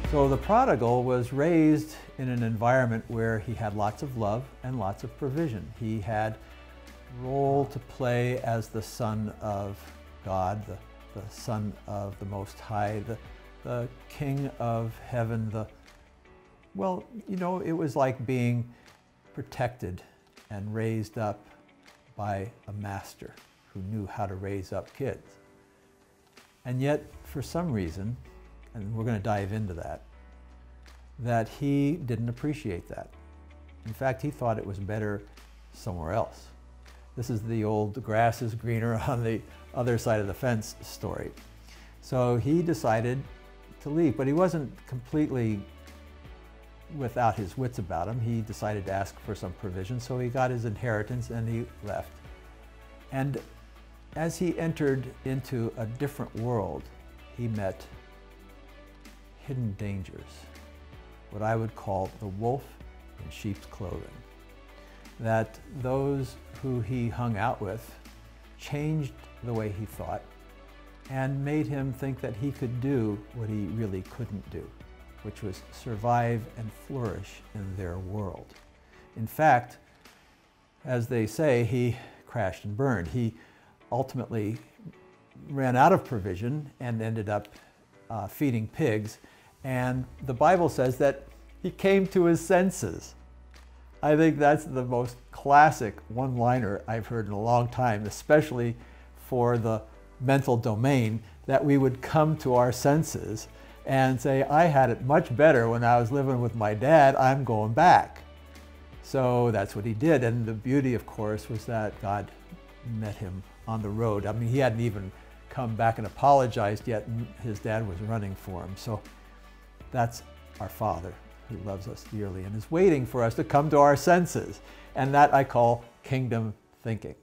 So the prodigal was raised in an environment where he had lots of love and lots of provision. He had a role to play as the son of God, the son of the Most High, the king of heaven. Well, it was like being protected and raised up by a master who knew how to raise up kids. And yet, for some reason, and we're going to dive into that he didn't appreciate that. In fact, he thought it was better somewhere else. This is the old grass is greener on the other side of the fence story. So he decided to leave, but he wasn't completely without his wits about him. He decided to ask for some provision, so he got his inheritance and he left. And as he entered into a different world, he met hidden dangers, what I would call the wolf in sheep's clothing. That those who he hung out with changed the way he thought and made him think that he could do what he really couldn't do, which was survive and flourish in their world. In fact, as they say, he crashed and burned. He ultimately ran out of provision and ended up feeding pigs. And the Bible says that he came to his senses. I think that's the most classic one-liner I've heard in a long time, especially for the mental domain, that we would come to our senses and say, I had it much better when I was living with my dad, I'm going back. So that's what he did. And the beauty, of course, was that God met him on the road. I mean, he hadn't even come back and apologized yet, and his dad was running for him. So that's our Father who loves us dearly and is waiting for us to come to our senses. And that I call kingdom thinking.